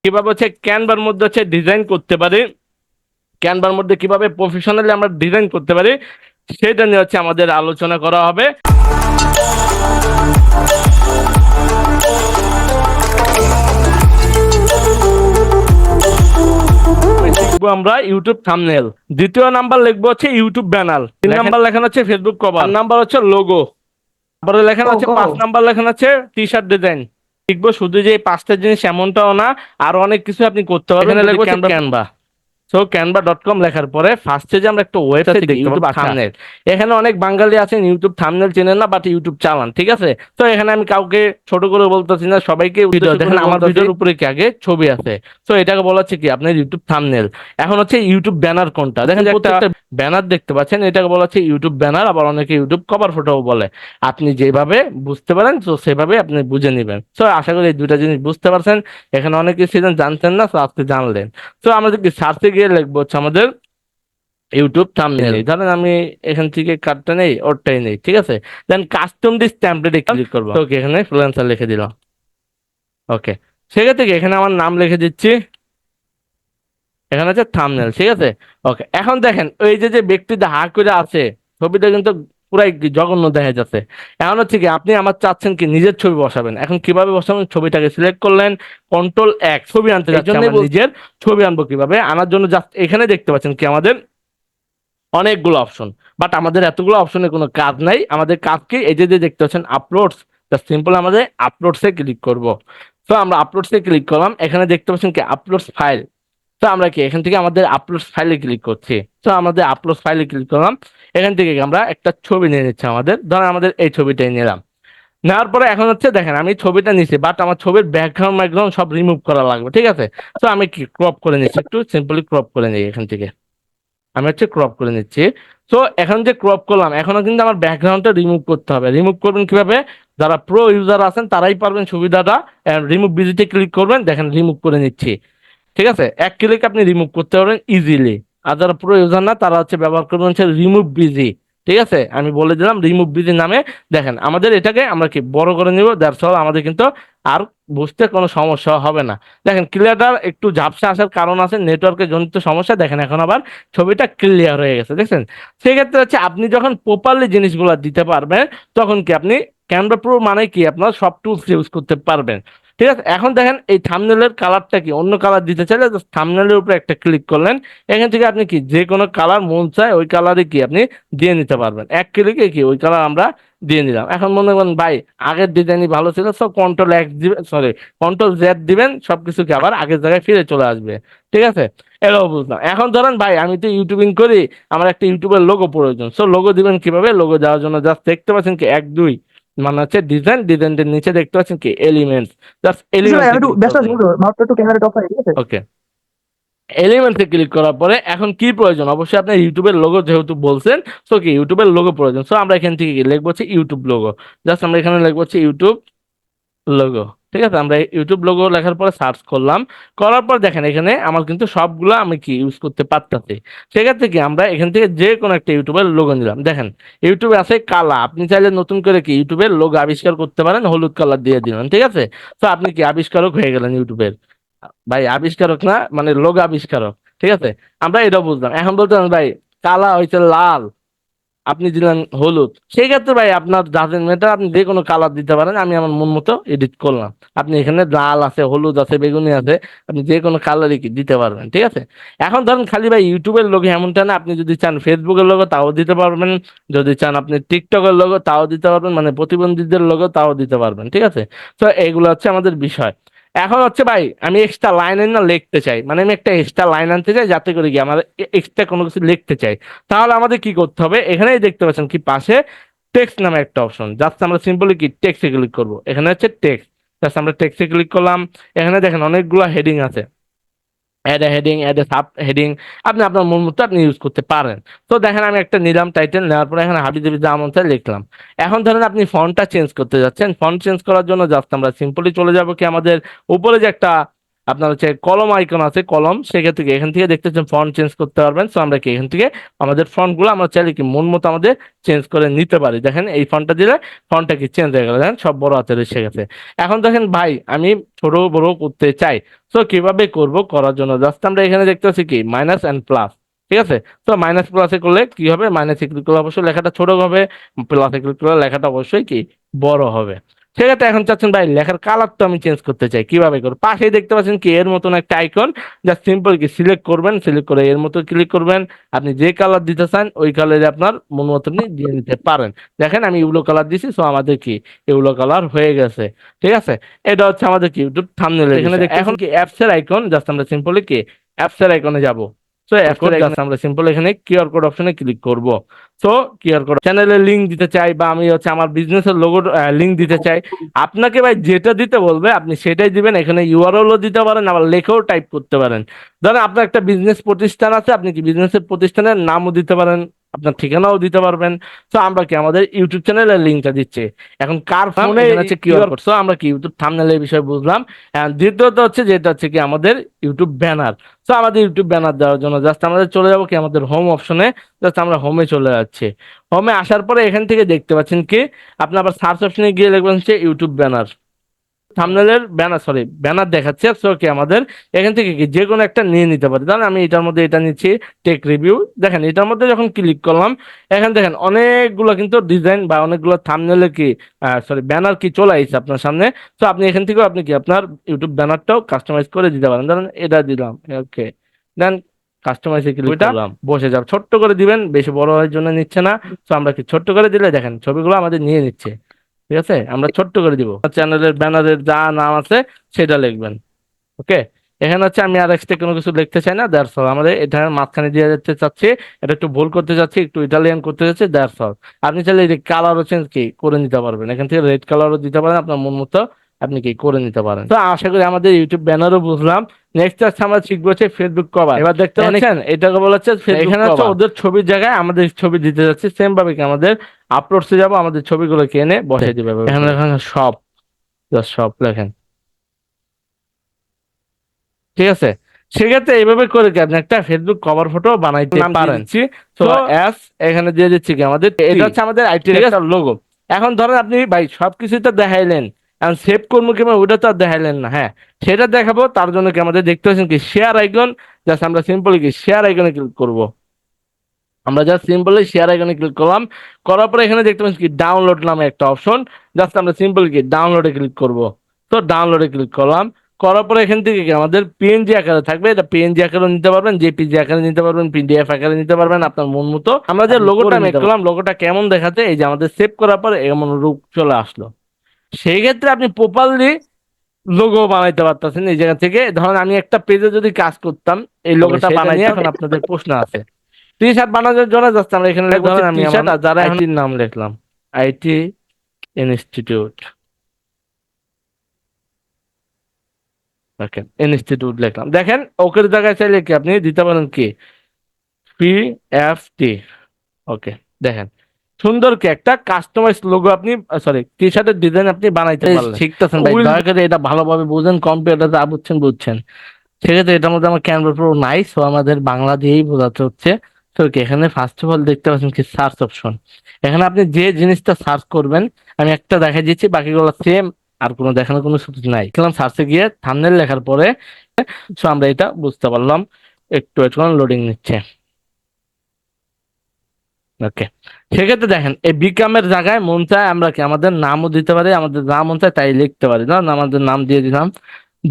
কিভাবে হচ্ছে ক্যানভার মধ্যে হচ্ছে ডিজাইন করতে পারি, ক্যানভার মধ্যে কিভাবে প্রফেশনালি আমরা ডিজাইন করতে পারি, সেটা নিয়ে হচ্ছে আমাদের আলোচনা করা হবে। শিখবো আমরা ইউটিউব থাম্বনেল, দ্বিতীয় নাম্বার লিখবো হচ্ছে ইউটিউব ব্যানার, তিন নাম্বার লেখানো হচ্ছে ফেসবুক কভার, নাম্বার হচ্ছে লোগো, তারপরে লেখানো হচ্ছে 5 নাম্বার লেখানো হচ্ছে টি শার্ট ডিজাইন। শিখবো শুধু যে এই 5টা জিনিস এমনটাও না, আরো অনেক কিছু আপনি করতে পারবেন। এখানে লিখবো ক্যানভা। সো canva.com লেখার পরে ফার্স্টে যে আমরা একটা ওয়েবসাইট দেখতে ইউটিউব থাম্বনেল, এখানে অনেক বাঙালি আছেন ইউটিউব থাম্বনেল চেনেন না, বাট ইউটিউব চালান, ঠিক আছে। তো এখানে আমি কাউকে ছোট করে বলতেছি না, সবাইকে ভিডিও দেখেন, আমার ভিডিওর উপরে কি আগে ছবি আছে। তো এটাকে বলা হচ্ছে কি আপনার ইউটিউব থাম্বনেল। এখন হচ্ছে ইউটিউব ব্যানার কোনটা, দেখেন যে একটা ব্যানার দেখতে পাচ্ছেন, এটাকে বলা হচ্ছে ইউটিউব ব্যানার, আবার অনেকে ইউটিউব কভার ফটোও বলে। আপনি যেভাবে বুঝতে পারেন তো সেভাবে আপনি বুঝে নেবেন। তো আশা করি এই দুইটা জিনিস বুঝতে পারছেন। এখানে অনেকে ছিলেন জানতেন না, তো আজকে জানলেন। তো আমাদের কি সার্চে গিয়ে লিখবো হচ্ছে আমাদের ইউটিউব থাম্বনেল, ধরেন আমি এখান থেকে কার্ডটা নেই, ওরটাই নেই, ঠিক আছে। দেন কাস্টম দিস টেমপ্লেটে ক্লিক করবো, তো এখানে ফ্রিল্যান্সার লিখে দিলাম। ওকে, সেক্ষেত্রে কি এখানে আমার নাম লিখে দিচ্ছি, এখানে হচ্ছে থাম্বনেল, ঠিক আছে। ওকে, এখন দেখেন ওই যে যে ব্যক্তিটা হা করে আছে, ছবিটা কিন্তু পুরাই জঘন্য দেখা যাচ্ছে। এখন হচ্ছে কি আপনি আমার চাচ্ছেন কি নিজের ছবি বসাবেন, এখন কিভাবে বসাবেন, ছবিটাকে সিলেক্ট করলেন, Ctrl+X, ছবি আনতে যাচ্ছি আমার নিজের ছবি আনবো, কিভাবে আনার জন্য জাস্ট এখানে দেখতে পাচ্ছেন কি আমাদের অনেকগুলো অপশন, বাট আমাদের এতগুলো অপশনের কোনো কাজ নাই। আমাদের কাজ কি, এই যে যে দেখতে পাচ্ছেন আপলোডস, সিম্পল আমাদের আপলোডসে ক্লিক করব। তো আমরা আপলোডসে ক্লিক করলাম, এখানে দেখতে পাচ্ছেন কি আপলোডস ফাইল। তো আমরা কি এখান থেকে আমাদের আপলোড ফাইলে ক্লিক করছি। তো আমাদের আপলোড ফাইলে ক্লিক করলাম, এখান থেকে আমরা একটা ছবি নিয়ে নিচ্ছি, আমাদের ধরেন আমাদের এই ছবিটাই নিলাম। নেওয়ার পরে এখন হচ্ছে দেখেন আমি ছবিটা নিচ্ছি, বাট আমার ছবির ব্যাকগ্রাউন্ড সব রিমুভ করা লাগবে, ঠিক আছে। তো আমি কি ক্রপ করে নিচ্ছি, একটু সিম্পলি ক্রপ করে নিই এখান থেকে, আমি হচ্ছে ক্রপ করে নিচ্ছি। তো এখন যে ক্রপ করলাম, এখনো কিন্তু আমার ব্যাকগ্রাউন্ডটা রিমুভ করতে হবে। রিমুভ করবেন কিভাবে, যারা প্রো ইউজার আছেন তারাই পারবেন সুবিধাটা। রিমুভ বিজিতে ক্লিক করবেন, দেখেন রিমুভ করে নিচ্ছি, ঠিক আছে। এক ক্লিক আপনি রিমুভ করতে পারবেন ইজিলি। আর যারা পুরো ইউজার না তারা হচ্ছে ব্যবহার করবেন হচ্ছে রিমুভ বিজি, ঠিক আছে। আমি বলে দিলাম রিমুভ বিজি নামে। দেখেন আমাদের এটাকে আমরা কি বড় করে নিব, দ্যাটস অল। আমাদের কিন্তু আর বুঝতে কোনো সমস্যা হবে না। দেখেন ক্লিয়ারটার একটু ঝাপসা আসার কারণ আছে, নেটওয়ার্কের জনিত সমস্যা। দেখেন এখন আবার ছবিটা ক্লিয়ার হয়ে গেছে, দেখছেন। সেক্ষেত্রে হচ্ছে আপনি যখন প্রপারলি জিনিসগুলো দিতে পারবেন, তখন কি আপনি ক্যানভা প্রো মানে কি আপনার সব টুলস ইউজ করতে পারবেন, ঠিক আছে। এখন দেখেন এই থাম্বনেলের কালারটা কি অন্য কালার দিতে চাইলে থাম্বনেলের উপরে একটা ক্লিক করলেন, এখান থেকে আপনি কি যে কোনো কালার মন চায় ওই কালারে কি আপনি দিয়ে নিতে পারবেন। এক ক্লিকে কি ওই কালার আমরা দিয়ে নিলাম। এখন মনে করেন ভাই আগের ডিজাইনই ভালো ছিল, সব Ctrl+X দিবেন, সরি Ctrl+Z দিবেন, সবকিছু কি আবার আগের জায়গায় ফিরে চলে আসবে, ঠিক আছে। এটাও বুঝলাম। এখন ধরেন ভাই আমি তো ইউটিউবিং করি, আমার একটা ইউটিউবের লোগো প্রয়োজন। সো লোগো দিবেন কিভাবে, লোগো দেওয়ার জন্য জাস্ট দেখতে পাচ্ছেন কি 1 2 মানে হচ্ছে ডিজাইন, ডিজাইনের নিচে দেখতে পাচ্ছেন কি এলিমেন্টস, জাস্ট আচ্ছা ভাই, আমি এলিমেন্টসে একটু ক্লিক ব্যস্ত আছি, করবেন। বুঝছো? মাত্র একটু ক্যামেরাটা অফ করে, ঠিক আছে? ওকে, এলিমেন্টসে ক্লিক করার পরে এখন কি প্রয়োজন, অবশ্যই আপনার ইউটিউবের লোগো যেহেতু বলছেন, সো কি ইউটিউবের লোগো প্রয়োজন। সো আমরা এখান থেকে কি লিখবো হচ্ছে ইউটিউব লোগো, জাস্ট আমরা এখানে লিখবো হচ্ছে ইউটিউব লোগো, ঠিক আছে। আমরা ইউটিউব লোগো লেখার পরে সার্চ করলাম, করার পর দেখেন এখানে আমার কিন্তু সবগুলো আমি কি ইউজ করতে পারতাছি। সেক্ষেত্রে কি আমরা এখান থেকে যে কোনো একটা ইউটিউবের লোগো নিলাম। দেখেন ইউটিউবে আছে কালা, আপনি চাইলে নতুন করে কি ইউটিউবের লোগো আবিষ্কার করতে পারেন, হলুদ কালার দিয়ে দিলেন, ঠিক আছে। তো আপনি কি আবিষ্কারক হয়ে গেলেন ইউটিউবের। ভাই আবিষ্কারক না, মানে লোগো আবিষ্কারক, ঠিক আছে। আমরা এটা বুঝলাম। এখন বলতে পারেন ভাই কালা হয়েছে লাল, আপনি দিলেন হলুদ, সেই ক্ষেত্রে ভাই আপনার ডাজেন্ট ম্যাটার, আপনি যে কোনো কালার দিতে পারেন। আমি আমার মন মতো এডিট করলাম। আপনি এখানে লাল আছে, হলুদ আছে, বেগুনি আছে, আপনি যে কোনো কালারই দিতে পারবেন, ঠিক আছে। এখন ধরেন খালি ভাই ইউটিউবের লোগো এমনটা না, আপনি যদি চান ফেসবুকের লোগো তাও দিতে পারবেন, যদি চান আপনি টিকটকের লোগো তাও দিতে পারবেন, মানে প্রতিবন্ধীদের লোগো তাও দিতে পারবেন, ঠিক আছে। তো এইগুলো হচ্ছে আমাদের বিষয়। এখন হচ্ছে ভাই আমি এক্সট্রা লাইন না লিখতে চাই, মানে আমি একটা এক্সট্রা লাইন আনতে চাই, যাতে করে কি আমার এক্সট্রা কোনো কিছু লিখতে চাই। তাহলে আমাদের কি করতে হবে, এখানেই দেখতে পাচ্ছেন কি পাশে টেক্সট নামে একটা অপশন, জাস্ট আমরা সিম্পলি কি টেক্সটে ক্লিক করব। এখানে হচ্ছে টেক্সট, জাস্ট আমরা টেক্সটে ক্লিক করলাম। এখানে দেখেন অনেকগুলো হেডিং আছে, add a heading, add a sub heading, আপনি আপনার মন মতো আপনি ইউজ করতে পারেন। তো দেখেন আমি একটা নিলাম টাইটেল, নেওয়ার পরে এখানে হাবি জাবি যা মন চায় লিখলাম। এখন ধরেন আপনি ফন্টটা চেঞ্জ করতে যাচ্ছেন, ফন্ট চেঞ্জ করার জন্য জাস্ট আমরা সিম্পলি চলে যাব কি আমাদের উপরে যে একটা আপনার হচ্ছে কলম আইকন আছে, কলম, সেক্ষেত্রে কি এখান থেকে দেখতেছেন ফন্ট চেঞ্জ করতে পারবেন। সো আমরা কি এখান থেকে আমাদের ফন্ট গুলো আমরা চাইলে কি মন মতো আমাদের চেঞ্জ করে নিতে পারি। দেখেন এই ফন্টটা দিলে ফন্টটা কি চেঞ্জ হয়ে গেল, দেখেন সব বড় হাতের এসে গেছে। এখন দেখেন ভাই আমি ছোট বড় করতে চাই, তো কিভাবে করব, করার জন্য জাস্ট আমরা এখানে দেখতে পাচ্ছি কি মাইনাস এন্ড প্লাস, ঠিক আছে। তো মাইনাস প্লাসে করলে কি হবে, মাইনাসে ক্লিক করলে অবশ্যই লেখাটা ছোট হবে, প্লাসে ক্লিক করলে লেখাটা অবশ্যই কি বড় হবে। সেক্ষেত্রে এখন চাচ্ছেন ভাই লেখার কালার তো আমি চেঞ্জ করতে চাই, কিভাবে করব, পাশেই দেখতে পাচ্ছেন কি এর মতন একটা আইকন, জাস্ট সিম্পল কি সিলেক্ট করবেন, সিলেক্ট করে এর মতো ক্লিক করবেন। আপনি যে কালার দিতে চান ওই কালারে আপনার মন মতো আপনি দিয়ে নিতে পারেন। দেখেন আমি ইউলো কালার দিছি, সো আমাদের কি ইউলো কালার হয়ে গেছে, ঠিক আছে। এটা হচ্ছে আমাদের কি ইউটিউব থাম্বনেল। এখানে এখন কি অ্যাপস এর আইকন, জাস্ট আমরা সিম্পলি কি অ্যাপস এর আইকনে যাব। তো এখন জাস্ট আমরা সিম্পল এখানে কিউআর কোড অপশনে ক্লিক করব। তো কিউআর কোড চ্যানেলের লিংক দিতে চাই, বা আমি হচ্ছে আমার বিজনেসের লোগো লিংক দিতে চাই, আপনাকে ভাই যেটা দিতে বলবে আপনি সেটাই দিবেন। এখানে ইউআরএল ও দিতে পারেন, আবার লেখাও টাইপ করতে পারেন। ধরেন আপনার একটা বিজনেস প্রতিষ্ঠান আছে, আপনি কি বিজনেসের প্রতিষ্ঠানের নামও দিতে পারেন, আপনার ঠিকানাও দিতে পারবেন। তো আমরা কি আমাদের ইউটিউব চ্যানেলের লিংকটা দিচ্ছি, এখন কার ফোনে হচ্ছে কিউআর কোড। তো আমরা কি ইউটিউব থাম্বনেলের বিষয় বুঝলাম। দ্বিতীয়ত হচ্ছে যেটা হচ্ছে কি আমাদের ইউটিউব ব্যানার। তো আমাদের ইউটিউব ব্যানার দেওয়ার জন্য জাস্ট আমাদের চলে যাবো কি আমাদের হোম অপশনে, জাস্ট আমরা হোমে চলে যাচ্ছি। হোমে আসার পরে এখান থেকে দেখতে পাচ্ছেন কি আপনি আবার সার্চ অপশনে গিয়ে লিখবেন হচ্ছে ইউটিউব ব্যানার, থাম্বনেলের ব্যানার, সরি ব্যানার দেখাচ্ছে। সো কি আমাদের এখান থেকে কি যে কোনো একটা নিয়ে নিতে পারি। ধরেন আমি এটার মধ্যে এটা নিচ্ছি, টেক রিভিউ। দেখেন এটার মধ্যে যখন ক্লিক করলাম, এখানে দেখেন অনেকগুলো কিন্তু ডিজাইন বা অনেকগুলো থাম্বনেলের কি সরি ব্যানার কি চলে আসছে আপনার সামনে। তো আপনি এখান থেকেও আপনি কি আপনার ইউটিউব ব্যানারটাও কাস্টমাইজ করে দিতে পারেন। ধরেন এটা দিলাম, ওকে, দেন কাস্টমাইজে ক্লিক করলাম, বসে যাব। ছোট্ট করে দিবেন, বেশি বড় হওয়ার জন্য নিচ্ছে না। তো আমরা কি ছোট্ট করে দিলে দেখেন ছবিগুলো আমাদের নিয়ে নিচ্ছে, ঠিক আছে। আমরা ছোট্ট করে দিব, চ্যানেলের ব্যানারের যা নাম আছে সেটা লিখবেন, ওকে। এখানে হচ্ছে আমি আর এক্সট্রা কোনো কিছু লিখতে চাই না, দ্যাটস অল। আমাদের এটা মাঝখানে দিয়ে যেতে চাচ্ছি, এটা একটু ভুল করতে চাচ্ছি, একটু ইটালিয়ান করতে চাচ্ছি, দ্যাটস অল। আপনি চাইলে এই কালারও চেঞ্জ কি করে নিতে পারবেন, এখান থেকে রেড কালারও দিতে পারেন, আপনার মন মতো আপনি কি করে নিতে পারেন। তো আশা করি আমাদের ইউটিউব ব্যানারও বুঝলাম। নেক্সট হচ্ছে আমরা শিখবো হচ্ছে ফেসবুক কভার। এবার দেখতে পাচ্ছেন এটাকে বলা হচ্ছে এখানে হচ্ছে ওদের ছবির জায়গায় আমাদের ছবি দিতে যাচ্ছে। সেম ভাবে কি আমাদের আপলোডসে যাব, আমাদের ছবিগুলোকে এনে বসে দিবে। এখানে লেখেন সব, জাস্ট সব লেখেন, ঠিক আছে। সেক্ষেত্রে এইভাবে করে কি আপনি একটা ফেসবুক কভার ফটো বানাইতে পারেন। তো এস এখানে দিয়ে দিচ্ছি কি আমাদের এটা হচ্ছে আমাদের আইটি একটা লোগো। এখন ধরেন আপনি ভাই সবকিছুই তো দেখাইলেন, এখন সেভ করবো কিংবা ওটা তো আর দেখাইলেন না। হ্যাঁ, সেটা দেখাবো, তার জন্য কি আমাদের দেখতে পাচ্ছেন কি শেয়ার আইকন, জাস্ট আমরা সিম্পলি কি শেয়ার আইকনে ক্লিক করব। আমরা জাস্ট সিম্পলি শেয়ার আইকনে ক্লিক করলাম, করার পরে এখানে দেখতে পাচ্ছেন কি ডাউনলোড নামে একটা অপশন, জাস্ট আমরা সিম্পল কি ডাউনলোডে ক্লিক করব। তো ডাউনলোডে ক্লিক করলাম, করার পরে এখান থেকে কি আমাদের পিএনজি আকারে থাকবে, এটা পিএনজি আকারে নিতে পারবেন, জেপিজি আকারে নিতে পারবেন, পিডিএফ আকারে নিতে পারবেন, আপনার মন মতো। আমরা যে লোগোটা মেক করলাম, লোগোটা কেমন দেখাতে, এই যে আমাদের সেভ করার পর এমন রূপ চলে আসলো। সেই ক্ষেত্রে আপনি প্রপারলি লোগো বানাইতে পারতেছেন এই জায়গা থেকে। ধরেন আমি একটা পেজে যদি কাজ করতাম, এই লোগোটা বানাই, এখন আপনাদের প্রশ্ন আছে টি শার্ট বানানোর জন্য জাস্ট আমরা এখানে ধরেন আমি আমার যারা আইটির নাম লিখলাম, আইটি ইনস্টিটিউট, ওকে ইনস্টিটিউট লিখলাম। দেখেন ওকের জায়গায় চাইলে কি আপনি দিতে পারেন কি পিএফটি, ওকে। দেখেন সুন্দর কি একটা কাস্টমাইজ লোগো আপনি, সরি টি শার্টের ডিজাইন আপনি বানাইতে পারলেন। শিখতেছেন ভাই, দয়া করে এটা ভালোভাবে বুঝেন, কম্পিউটার যা বুঝছেন বুঝছেন। সেক্ষেত্রে এটার মধ্যে আমার ক্যানভা প্রো নাই, সো আমাদের বাংলা দিয়েই বোঝাতে হচ্ছে। তো কি এখানে ফার্স্ট অফ অল দেখতে পাচ্ছেন কি সার্চ অপশন, এখানে আপনি যে জিনিসটা সার্চ করবেন, আমি একটা দেখাই দিচ্ছি, বাকিগুলো সেম, আর কোনো দেখানোর কোনো সুযোগ নাই। দেখলাম সার্চে গিয়ে থাম্বনেল লেখার পরে, সো আমরা এটা বুঝতে পারলাম। একটু একটু লোডিং নিচ্ছে, ওকে। সেক্ষেত্রে দেখেন এই বিকামের জায়গায় মন চায় আমরা কি আমাদের নামও দিতে পারি, আমাদের যা মন চায় তাই লিখতে পারি, না আমাদের নাম দিয়ে দিলাম।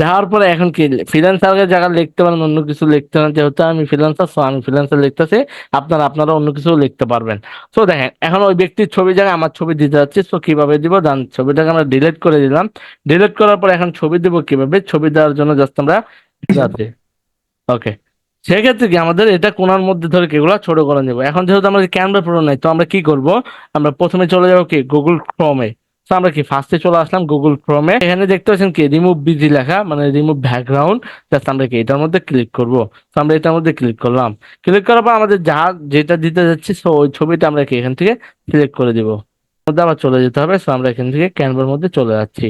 দেওয়ার পরে এখন কি ফ্রিল্যান্সারের জায়গায় লিখতে পারেন, অন্য কিছু লিখতে পারেন, যেহেতু আমি ফ্রিল্যান্সার, সো আমি ফ্রিল্যান্সার লিখতেছি, আপনারা অন্য কিছু লিখতে পারবেন। তো দেখেন এখন ওই ব্যক্তির ছবি জায়গায় আমার ছবি দিতে যাচ্ছি, তো কিভাবে দিব, জান ছবিটাকে আমরা ডিলিট করে দিলাম। ডিলিট করার পর এখন ছবি দিব কিভাবে, ছবি দেওয়ার জন্য জাস্ট আমরা যাচ্ছি, ওকে। সেক্ষেত্রে কি আমাদের এটা কোণার মধ্যে ধরে এগুলো ছোট করে নেবো। এখন যেহেতু আমাদের ক্যানভা প্রো নাই, তো আমরা কি করব, আমরা প্রথমে চলে যাবো কি গুগল ক্রোমে। তো আমরা কি ফার্স্টে চলে আসলাম গুগল ক্রোমে, এখানে দেখতে পাচ্ছেন কি রিমুভ বিজি লেখা, মানে রিমুভ ব্যাকগ্রাউন্ড, জাস্ট আমরা কি এটার মধ্যে ক্লিক করব। তো আমরা এটার মধ্যে ক্লিক করলাম, ক্লিক করার পর আমাদের যা যেটা দিতে যাচ্ছি, সো ওই ছবিটা আমরা কি এখান থেকে সিলেক্ট করে দিব, মধ্যে আবার চলে যেতে হবে। সো আমরা এখান থেকে ক্যানভার মধ্যে চলে যাচ্ছি,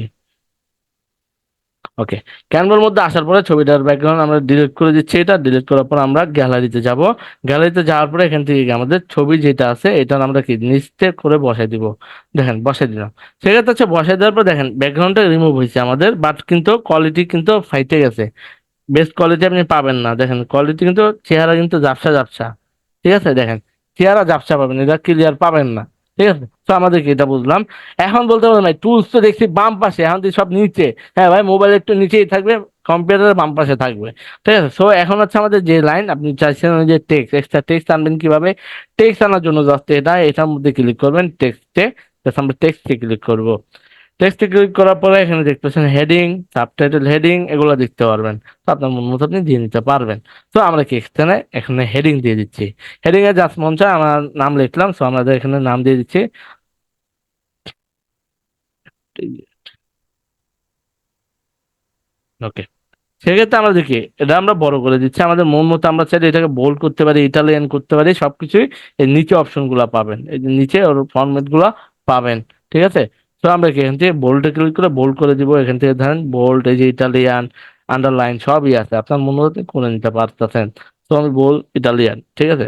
ওকে, ক্যানভার মধ্যে আসার পরে ছবিটার ব্যাকগ্রাউন্ড আমরা ডিলিট করে দিচ্ছি। এটা ডিলিট করার পর আমরা গ্যালারিতে যাব। গ্যালারিতে যাওয়ার পরে এখান থেকে আমাদের ছবি যেটা আছে এটা আমরা কি নিচে করে বসাই দিব। দেখেন বসাই দিলাম। সেক্ষেত্রে হচ্ছে বসাই দেওয়ার পর দেখেন ব্যাকগ্রাউন্ডটা রিমুভ হয়েছে আমাদের, বাট কিন্তু কোয়ালিটি কিন্তু ফাইটে গেছে। বেস্ট কোয়ালিটি আপনি পাবেন না। দেখেন কোয়ালিটি কিন্তু চেহারা কিন্তু ঝাপসা ঝাপসা, ঠিক আছে। দেখেন চেহারা ঝাপসা পাবেন, এটা ক্লিয়ার পাবেন না, ঠিক আছে। তো আমাদেরকে এটা বুঝলাম। এখন বলতে পারবেন ভাই টুলস তো দেখছি বাম পাশে, এখন তো সব নিচে। হ্যাঁ ভাই, মোবাইল একটু নিচেই থাকবে, কম্পিউটারের বাম পাশে থাকবে, ঠিক আছে। সো এখন হচ্ছে আমাদের যে লাইন আপনি চাইছেন ওই যে টেক্সট, এক্সট্রা টেক্সট আনবেন কিভাবে। টেক্সট আনার জন্য জাস্ট এটার মধ্যে ক্লিক করবেন টেক্সটে, আমরা টেক্সটে ক্লিক করব। টেক্সটে ক্লিক করার পরে এখানে দেখতেছেন হেডিং, সাবটাইটেল, হেডিং এগুলো দেখতে পারবেন। তো আপনার মন মতো আপনি দিয়ে নিতে পারবেন। তো আমরা কি এখানে এখানে হেডিং দিয়ে দিচ্ছি। হেডিং এ জাস্ট মন চায় আমার নাম লিখলাম, সো আমাদের এখানে নাম দিয়ে দিচ্ছি। ওকে, সেক্ষেত্রে আমরা দেখি এটা আমরা বড় করে দিচ্ছি আমাদের মন মতো। আমরা চাইলে এটাকে বোল্ড করতে পারি, ইটালিয়ান করতে পারি, সবকিছুই এর নিচে অপশন গুলা পাবেন, এই যে নিচে ওর ফরম্যাট গুলা পাবেন, ঠিক আছে। তো আমরা কি এখান থেকে বোল্ডে ক্লিক করে বোল্ড করে দিব। এখান থেকে ধরেন বোল্ড, এই যে ইটালিয়ান, আন্ডারলাইন সবই আছে, আপনার মন মতো আপনি করে নিতে পারতেছেন। তো আমি বোল্ড ইটালিয়ান, ঠিক আছে।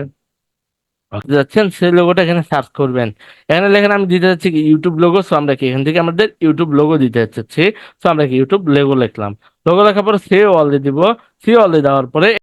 যাচ্ছেন সেই লোগোটা এখানে সার্চ করবেন। এখানে লেখেন আমি দিতে যাচ্ছি কি ইউটিউব লোগো। সো আমরা কি এখান থেকে আমাদের ইউটিউব লোগো দিতে যাচ্ছি। সো আমরা কি ইউটিউব লোগো লিখলাম। লোগো লেখার পরে সে অল দিয়ে দিব। সে অল দিয়ে দেওয়ার পরে